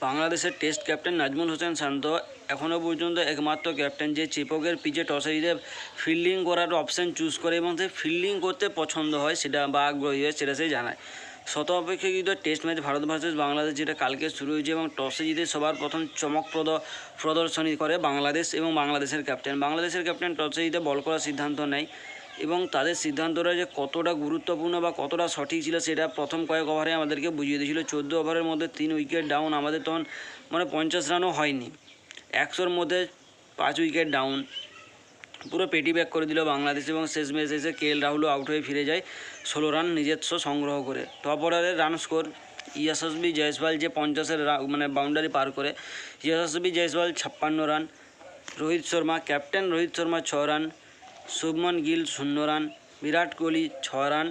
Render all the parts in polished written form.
বাংলাদেশের test captain Nazmul Hossain শান্ত এখনও পর্যন্ত একমাত্র ক্যাপ্টেন যে চেপকের পিচে টসে জিতে ফিল্ডিং করার অপশান চুজ করে এবং সে ফিল্ডিং করতে পছন্দ হয় সেটা বা আগ্রহী হয় সেটা সে জানায়। শত অপেক্ষাকৃত test match Bharat versus Bangladesh যেটা কালকে শুরু হয়েছে এবং টসে জিতে সবার প্রথম চমকপ্রদ প্রদর্শনী করে বাংলাদেশ এবং বাংলাদেশের ক্যাপ্টেন টসে জিতে বল করার সিদ্ধান্ত নেয় এবং তাদের সিদ্ধান্তটা যে কতটা গুরুত্বপূর্ণ বা কতটা সঠিক ছিল সেটা প্রথম কয়েক ওভারে আমাদেরকে বুঝিয়ে দিয়েছিল। 14 ওভারের মধ্যে 3 উইকেট ডাউন, আমাদের তখন 50 রানও হয়নি, 100-র মধ্যে 5 উইকেট ডাউন, পুরো পেটি ব্যাক করে দিল বাংলাদেশ এবং শেষ ম্যাচ এসে KL রাহুলও আউট হয়ে ফিরে যায় 16 রান নিজস্ব সংগ্রহ করে। টপ অর্ডারের রান স্কোর ইয়াশস্বী জয়সওয়াল যে 50-এর বাউন্ডারি পার করে, Yashasvi Jaiswal 56 run, Rohit Sharma captain Rohit Sharma 6 run, Shubman Gill 0 run, Virat Kohli 6 run,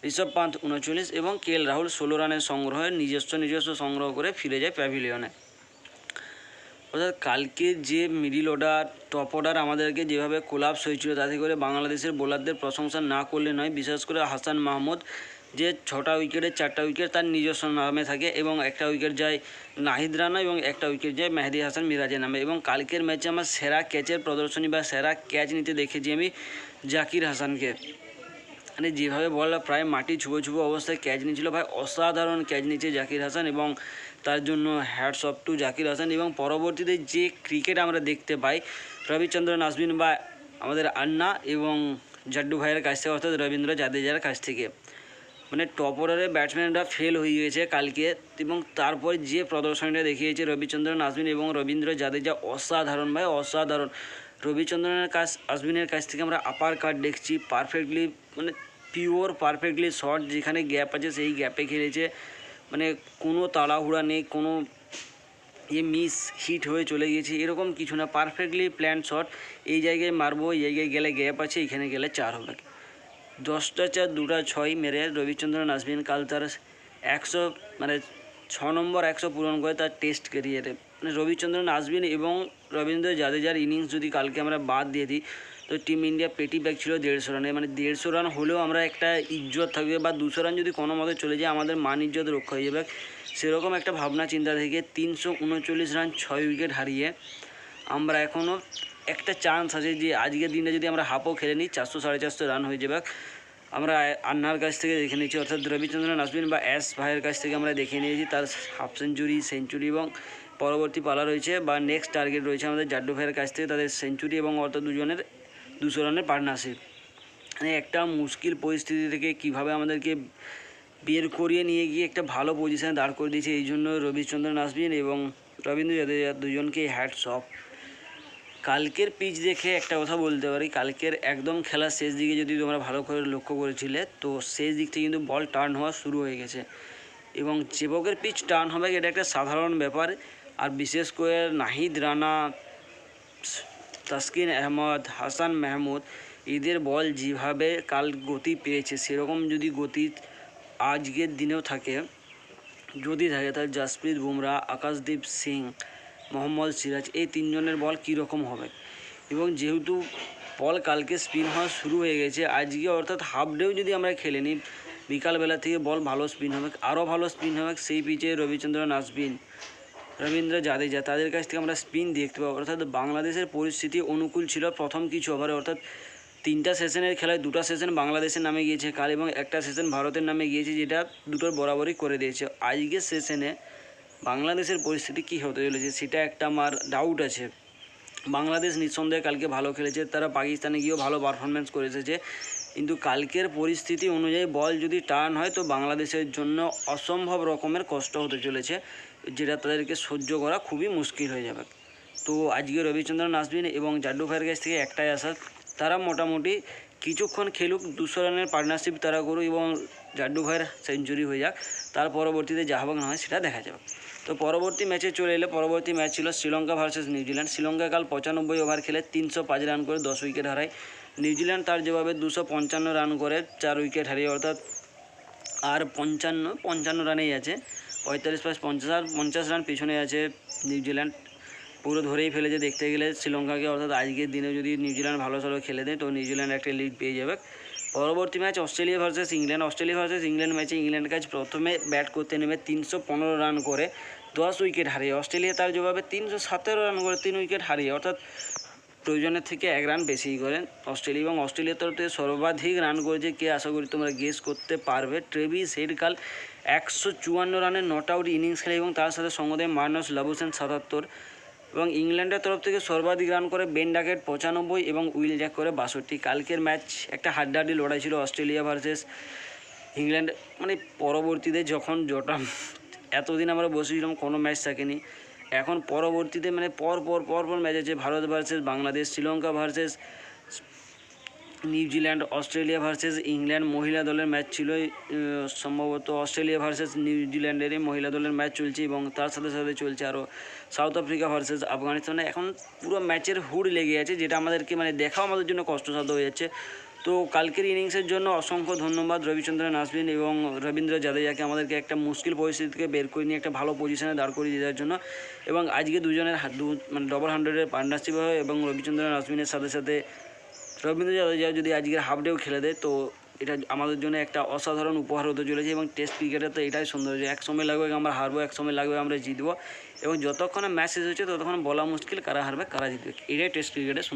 Rishabh Pant 39 এবং KL রাহুল 16 রানের সংগ্রহে নিজস্ব সংগ্রহ করে ফিরে যায় প্যাভিলিয়নে। অর্থাৎ কালকে যে মিডিল অর্ডার টপ অর্ডার আমাদেরকে যেভাবে কোলাপস হয়েছিল তাতে করে বাংলাদেশের বোলারদের প্রশংসা না করলে নয়। বিশেষ করে হাসান মাহমুদ যে 6টা উইকেটে 4টা উইকেট তার নিজস্ব নামে থাকে এবং একটা উইকেট যায় নাহিদ রানা এবং একটা উইকেট যায় মেহেদি হাসান মিরাজের নামে। এবং কালকের ম্যাচে আমার সেরা ক্যাচের প্রদর্শনী বা সেরা ক্যাচ নিতে দেখেছি আমি জাকির হাসানকে। মানে যেভাবে বললা প্রায় মাটি ছুঁবো অবস্থায় ক্যাচ নিয়েছিল, ভাই অসাধারণ ক্যাচ নিয়েছে জাকির হাসান এবং তার জন্য hats off to Zakir Hasan. এবং পরবর্তীতে যে ক্রিকেট আমরা দেখতে পাই রবিচন্দ্রন আশ্বিন বা আমাদের আন্না এবং জাড্ডু ভাইয়ের কাছ থেকে, অর্থাৎ রবীন্দ্র জাদেজার কাছ থেকে, মানে টপ অর্ডারের ব্যাটসম্যানরা ফেল হয়ে গিয়েছে কালকে এবং তারপর যে প্রদর্শনীটা দেখিয়েছে রবিচন্দ্রন আশ্বিন এবং রবীন্দ্র জাদেজা অসাধারণ, ভাই অসাধারণ। রবিচন্দ্রনের আশ্বিনের কাছ থেকে আমরা আপার কাট দেখছি, পারফেক্টলি মানে পিওর পারফেক্টলি শট, যেখানে গ্যাপ আছে সেই গ্যাপে খেলেছে, মানে কোনো তাড়াহুড়া নেই, কোনো মিস হিট হয়ে চলে গিয়েছে এরকম কিছু না, পারফেক্টলি প্ল্যান শট, এই জায়গায় মারবো, এই জায়গায় গেলে গ্যাপ আছে, এখানে গেলে 4 হবে। 10টা 4 2টা 6 মেরে রবিচন্দ্রন আশ্বিন কাল তার 100 6 নম্বর 100 পূরণ করে তার টেস্ট ক্যারিয়ারে। মানে রবিচন্দ্রন আশ্বিন এবং রবীন্দ্র জাদেজার ইনিংস যদি কালকে আমরা বাদ দিয়ে দিই তো টিম ইন্ডিয়া পেটি ব্যাক ছিল 150 রানে। মানে 150 রান হলেও আমরা একটা ইজ্জত থাকবে, বা 200 রান যদি কোনো মতে চলে যায় আমাদের মান ইজ্জত রক্ষা হয়ে যাবে, সেরকম একটা ভাবনা চিন্তা থেকে 339 রান 6 উইকেট হারিয়ে আমরা এখনও একটা চান্স আছে যে আজকের দিনে যদি আমরা হাফও খেলে নিই 400 450 রান হয়ে যাবে। আমরা আন্নার কাছ থেকে দেখে নিয়েছি, অর্থাৎ রবিচন্দ্রন আশ্বিন বা এস ভাইয়ের কাছ থেকে আমরা দেখে নিয়েছি তার হাফ সেঞ্চুরি এবং পরবর্তী পালা রয়েছে বা নেক্সট টার্গেট রয়েছে আমাদের জাড্ডু ভাইয়ের কাছ থেকে তাদের সেঞ্চুরি এবং অর্থাৎ দুজনের 200 রানের পার্টনারশিপ। মানে একটা মুশকিল পরিস্থিতি থেকে কীভাবে আমাদেরকে বের করিয়ে নিয়ে গিয়ে একটা ভালো পজিশানে দাঁড় করে দিয়েছে, এই জন্য রবিচন্দ্রন আশ্বিন এবং রবীন্দ্র জাদেজা দুজনকে হ্যাটস অফ। কালকের পিচ দেখে একটা কথা বলতে পারি, কালকের একদম খেলার শেষ দিকে যদি তোমরা ভালো করে লক্ষ্য করেছিলে তো শেষ দিক থেকে কিন্তু বল টার্ন হওয়া শুরু হয়ে গেছে এবং চেপকের পিচ টার্ন হবে এটা একটা সাধারণ ব্যাপার। আর বিশেষ করে নাহিদ রানা, তাসকিন আহমদ, হাসান মাহমুদ এদের বল যেভাবে কাল গতি পেয়েছে সেরকম যদি গতি আজকের দিনেও থাকে, যদি থাকে তাহলে জাসপ্রীত বুমরা, আকাশদীপ সিং, মোহাম্মদ সিরাজ এই 3 জনের বল কীরকম হবে। এবং যেহেতু বল কালকে স্পিন হওয়া শুরু হয়ে গেছে আজকে, অর্থাৎ হাফ ডেও যদি আমরা খেলে নিই বিকালবেলা থেকে বল ভালো স্পিন হবে, আরও ভালো স্পিন হবে। সেই পিচে রবিচন্দ্রন আশ্বিন, রবীন্দ্র জাদেজা তাদের কাছ থেকে আমরা স্পিন দেখতে পাবো। অর্থাৎ বাংলাদেশের পরিস্থিতি অনুকূল ছিল প্রথম কিছু ওভারে, অর্থাৎ 3টা সেশনের খেলায় 2টা সেশন বাংলাদেশের নামে গিয়েছে কাল এবং একটা সেশন ভারতের নামে গিয়েছে, যেটা দুটোর বরাবরই করে দিয়েছে। আজকের সেশনে বাংলাদেশের পরিস্থিতি কী হতে চলেছে সেটা একটা আমার ডাউট আছে। বাংলাদেশ নিঃসন্দেহে কালকে ভালো খেলেছে, তারা পাকিস্তানে গিয়েও ভালো পারফরমেন্স করে এসেছে, কিন্তু কালকের পরিস্থিতি অনুযায়ী বল যদি টার্ন হয় তো বাংলাদেশের জন্য অসম্ভব রকমের কষ্ট হতে চলেছে, যেটা তাদেরকে সহ্য করা খুবই মুশকিল হয়ে যাবে। তো আজকে রবিচন্দ্রন আশ্বিন এবং জাড্ডু ভাইয়ের কাছ থেকে একটাই আশা, তারা মোটামুটি কিছুক্ষণ খেলুক, 200 রানের পার্টনারশিপ তারা করুক এবং জাড্ডু ভাইয়ের সেঞ্চুরি হয়ে যাক, তার পরবর্তীতে যা হবে না হয় সেটা দেখা যাবে। তো পরবর্তী ম্যাচে চলে এলে, পরবর্তী ম্যাচ ছিল শ্রীলঙ্কা ভার্সেস নিউজিল্যান্ড। শ্রীলঙ্কা কাল 95 ওভার খেলে 305 রান করে 10 উইকেট হারায়। নিউজিল্যান্ড তার জবাবে 255 রান করে 4 উইকেট হারিয়ে, অর্থাৎ আর 55 রানেই আছে, 45+50 রান পিছনে আছে নিউজিল্যান্ড, পুরো ধরেই ফেলেছে দেখতে গেলে শ্রীলঙ্কাকে। অর্থাৎ আজকের দিনে যদি নিউজিল্যান্ড ভালো খেলে দেয় তো নিউজিল্যান্ড একটা লিড পেয়ে যাবে। পরবর্তী ম্যাচ অস্ট্রেলিয়া ভার্সেস ইংল্যান্ড ম্যাচে ইংল্যান্ড কাজ প্রথমে ব্যাট করতে নেমে 315 রান করে 10 উইকেট হারিয়ে অস্ট্রেলিয়া তার জবাবে 317 রান করে 3 উইকেট হারিয়ে, অর্থাৎ প্রয়োজনের থেকে 1 রান বেশি করেন অস্ট্রেলিয়া। এবং অস্ট্রেলিয়ার তরফ থেকে সর্বাধিক রান করেছে কে, আশা করি তোমরা গেস করতে পারবে, ট্রেভিস হেড কাল 154 রানের নট আউট ইনিংস খেলে এবং তার সাথে সঙ্গ দেয় মার্নাস লাবুশেন 77। এবং ইংল্যান্ডের তরফ থেকে সর্বাধিক রান করে বেন ডাকেট 95 এবং উইল জ্যাক করে 62। কালকের ম্যাচ একটা হাড্ডাহাড্ডি লড়াই ছিল অস্ট্রেলিয়া ভার্সেস ইংল্যান্ড, মানে পরবর্তীতে যখন এতদিন আমরা বসেছিলাম কোনো ম্যাচ থাকেনি, এখন পরবর্তীতে মানে পর ম্যাচ আছে, Bharat versus Bangladesh, Sri Lanka versus New Zealand, Australia versus England মহিলা দলের ম্যাচ ছিল, সম্ভবত অস্ট্রেলিয়া ভার্সেস নিউজিল্যান্ডেরই মহিলা দলের ম্যাচ চলছে এবং তার সাথে সাথে চলছে আরও সাউথ আফ্রিকা ভার্সেস আফগানিস্তানে। এখন পুরো ম্যাচের হুড় লেগে আছে, যেটা আমাদেরকে মানে দেখাও আমাদের জন্য কষ্টসাধ্য হয়ে যাচ্ছে। তো কালকের ইনিংসের জন্য অসংখ্য ধন্যবাদ রবিচন্দ্রন আশ্বিন এবং রবীন্দ্র জাদেজাকে, আমাদেরকে একটা মুশকিল পরিস্থিতি থেকে বের করে নিয়ে একটা ভালো পজিশনে দাঁড় করিয়ে দেওয়ার জন্য। এবং আজকে দুজনের মানে ডবল 100-এর পার্টনারশিপ হয় এবং রবিচন্দ্রন আশ্বিনের সাথে সাথে রবীন্দ্র জাদেজা যদি আজকের হাফ ডেও খেলে দেয়, তো এটা আমাদের জন্য একটা অসাধারণ উপহার হতে চলেছে। এবং টেস্ট ক্রিকেটে তো এটাই সৌন্দর্য, এক সময় লাগবে আমরা হারবো, এক সময় লাগবে আমরা জিতবো, এবং যতক্ষণে ম্যাচ শেষ হচ্ছে ততক্ষণ বলা মুশকিল কারা হারবে কারা জিতবে, এটাই টেস্ট ক্রিকেটের